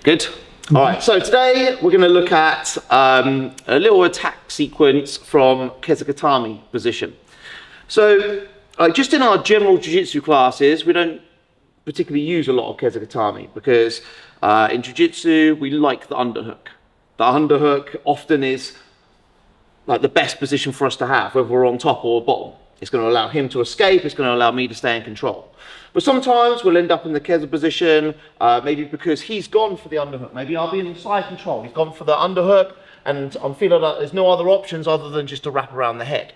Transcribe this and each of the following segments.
Good. All right, so today we're going to look at a little attack sequence from Kesa Gatame position. So just in our general jiu-jitsu classes, we don't particularly use a lot of Kesa Gatame because in jiu-jitsu we like the underhook. The underhook often is like the best position for us to have, whether we're on top or bottom. It's going to allow him to escape, it's going to allow me to stay in control. But sometimes we'll end up in the Kesa position, maybe because he's gone for the underhook. Maybe I'll be in side control, he's gone for the underhook, and I'm feeling like there's no other options other than just to wrap around the head.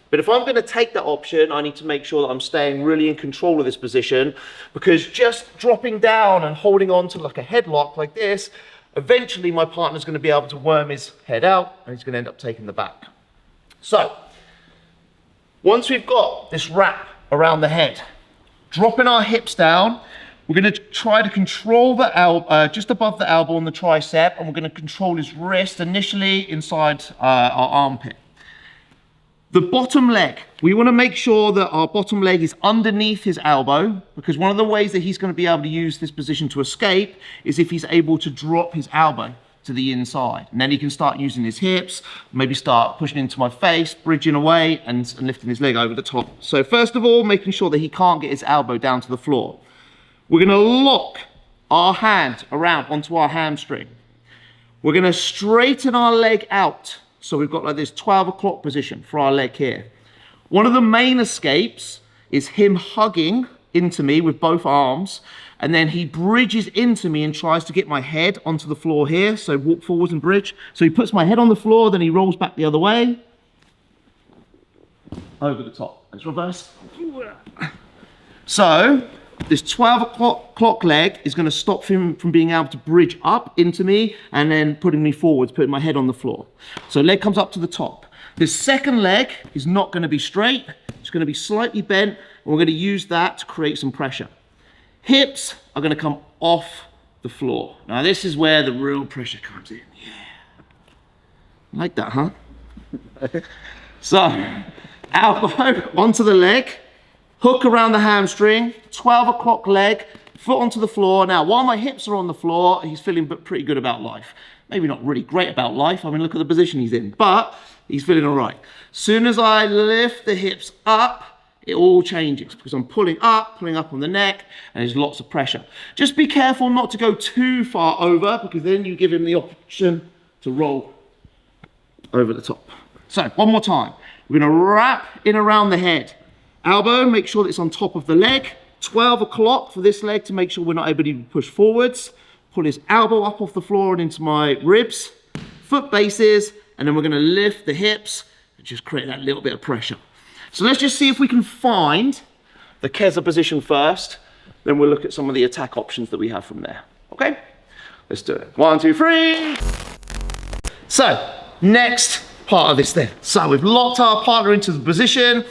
But if I'm going to take that option, I need to make sure that I'm staying really in control of this position, because just dropping down and holding on to like a headlock like this, eventually my partner's going to be able to worm his head out and he's going to end up taking the back. So, once we've got this wrap around the head, dropping our hips down, we're going to try to control the elbow, just above the elbow on the tricep, and we're going to control his wrist initially inside our armpit. The bottom leg, we want to make sure that our bottom leg is underneath his elbow, because one of the ways that he's going to be able to use this position to escape is if he's able to drop his elbow to the inside. And then he can start using his hips, maybe start pushing into my face, bridging away and lifting his leg over the top. So first of all, making sure that he can't get his elbow down to the floor. We're going to lock our hand around onto our hamstring. We're going to straighten our leg out. So we've got like this 12 o'clock position for our leg here. One of the main escapes is him hugging into me with both arms, and then he bridges into me and tries to get my head onto the floor here. So walk forwards and bridge. So he puts my head on the floor, then he rolls back the other way. Over the top. Let's reverse. So this 12 o'clock leg is going to stop him from being able to bridge up into me and then putting me forwards, putting my head on the floor. So leg comes up to the top. This second leg is not going to be straight. It's going to be slightly bent, and we're going to use that to create some pressure. Hips are going to come off the floor. Now this is where the real pressure comes in. Yeah. Like that, huh? So, elbow onto the leg, hook around the hamstring, 12 o'clock leg, foot onto the floor. Now, while my hips are on the floor, he's feeling pretty good about life. Maybe not really great about life. I mean, look at the position he's in, but he's feeling all right. Soon as I lift the hips up, it all changes because I'm pulling up on the neck, and there's lots of pressure. Just be careful not to go too far over, because then you give him the option to roll over the top. So, one more time. We're going to wrap in around the head. Elbow, make sure that it's on top of the leg. 12 o'clock for this leg to make sure we're not able to push forwards. Pull his elbow up off the floor and into my ribs. Foot bases, and then we're going to lift the hips and just create that little bit of pressure. So let's just see if we can find the Kesa position first. Then we'll look at some of the attack options that we have from there. Okay? Let's do it. 1, 2, 3. So, next part of this then. So we've locked our partner into the position.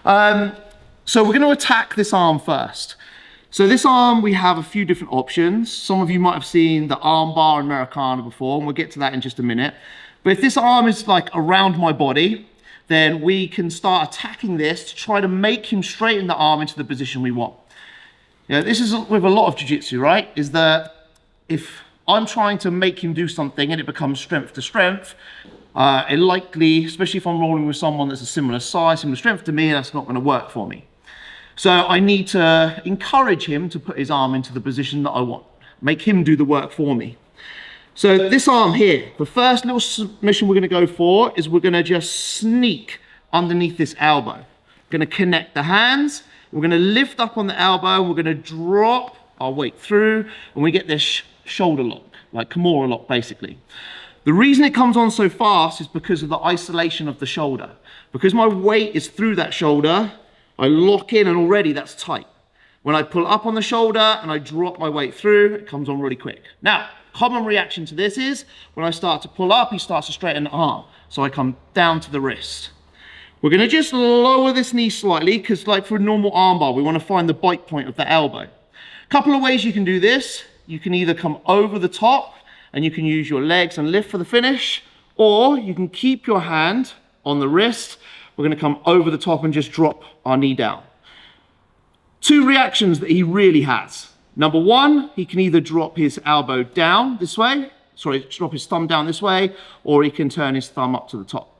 So we're going to attack this arm first. So this arm, we have a few different options. Some of you might have seen the armbar and americana before, and we'll get to that in just a minute. But if this arm is like around my body, then we can start attacking this to try to make him straighten the arm into the position we want. Yeah, this is with a lot of jiu-jitsu, right? Is that if I'm trying to make him do something and it becomes strength to strength, it likely, especially if I'm rolling with someone that's a similar size, similar strength to me, that's not going to work for me. So I need to encourage him to put his arm into the position that I want. Make him do the work for me. So this arm here, the first little submission we're going to go for is we're going to just sneak underneath this elbow. We're going to connect the hands. We're going to lift up on the elbow. And we're going to drop our weight through, and we get this shoulder lock, like Kimura lock basically. The reason it comes on so fast is because of the isolation of the shoulder. Because my weight is through that shoulder, I lock in and already that's tight. When I pull up on the shoulder and I drop my weight through, it comes on really quick. Now, common reaction to this is when I start to pull up, he starts to straighten the arm. So I come down to the wrist. We're going to just lower this knee slightly because like for a normal armbar, we want to find the bite point of the elbow. A couple of ways you can do this. You can either come over the top and you can use your legs and lift for the finish, or you can keep your hand on the wrist. We're going to come over the top and just drop our knee down. Two reactions that he really has. Number one, he can either drop his elbow down this way, drop his thumb down this way, or he can turn his thumb up to the top.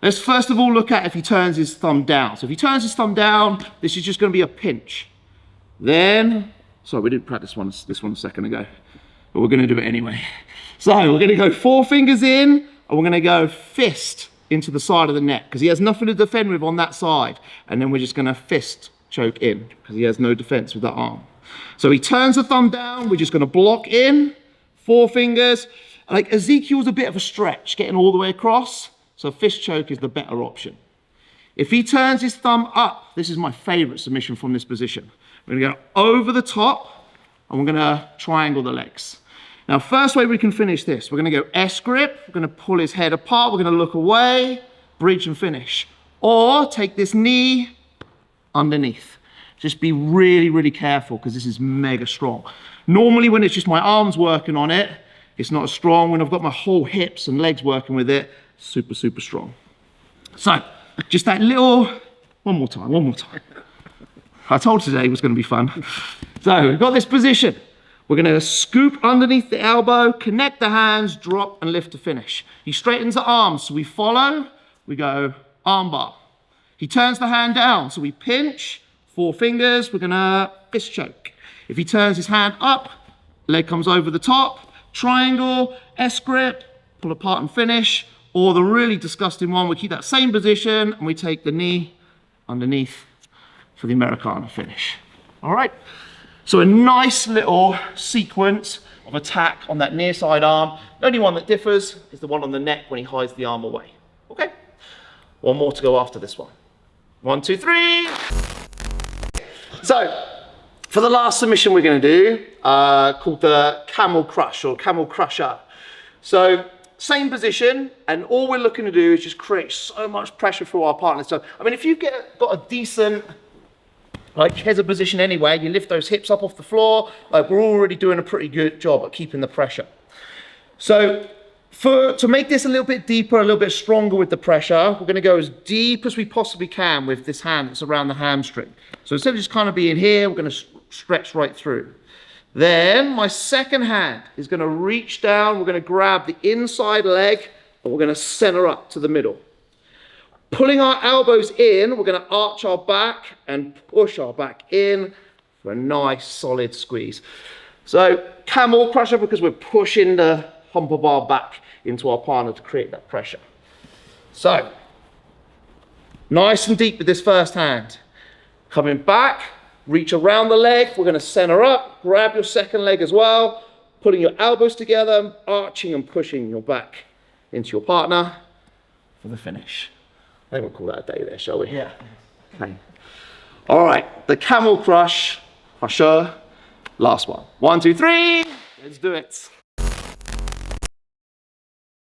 Let's first of all look at if he turns his thumb down. So if he turns his thumb down, this is just going to be a pinch. Then, sorry, we didn't practice this one a second ago, but we're going to do it anyway. So we're going to go 4 fingers in, and we're going to go fist into the side of the neck, because he has nothing to defend with on that side. And then we're just going to fist choke in, because he has no defense with that arm. So he turns the thumb down, we're just going to block in, 4 fingers. Like Ezekiel's a bit of a stretch, getting all the way across. So fist choke is the better option. If he turns his thumb up, this is my favorite submission from this position. We're going to go over the top, and we're going to triangle the legs. Now, first way we can finish this, we're going to go S grip. We're going to pull his head apart. We're going to look away, bridge and finish. Or take this knee underneath. Just be really, really careful, because this is mega strong. Normally, when it's just my arms working on it, it's not as strong. When I've got my whole hips and legs working with it, super, super strong. So, just that little, one more time. I told today it was going to be fun. So, we've got this position. We're going to scoop underneath the elbow, connect the hands, drop and lift to finish. He straightens the arms, so we follow, we go armbar. He turns the hand down, so we pinch, 4 fingers, we're going to fist choke. If he turns his hand up, leg comes over the top, triangle, S grip, pull apart and finish. Or the really disgusting one, we keep that same position and we take the knee underneath for the Americana finish. All right? So a nice little sequence of attack on that near side arm. The only one that differs is the one on the neck when he hides the arm away. Okay? One more to go after this one. 1, 2, 3. So, for the last submission we're going to do, called the camel crush or camel crusher. So, same position, and all we're looking to do is just create so much pressure for our partner. So, I mean, if you've got a decent, like, Kesa position anyway, you lift those hips up off the floor, like, we're already doing a pretty good job at keeping the pressure. So, to make this a little bit deeper, a little bit stronger with the pressure, we're going to go as deep as we possibly can with this hand that's around the hamstring. So instead of just kind of being here, we're going to stretch right through. Then my second hand is going to reach down, we're going to grab the inside leg, and we're going to center up to the middle. Pulling our elbows in, we're going to arch our back and push our back in for a nice solid squeeze. So camel crusher, because we're pushing the hump of our back into our partner to create that pressure. So, nice and deep with this first hand. Coming back, reach around the leg, we're going to center up, grab your second leg as well, putting your elbows together, arching and pushing your back into your partner for the finish. I think we'll call that a day there, shall we? Yeah. Okay. All right, the camel crusher, last one. 1, 2, 3, let's do it.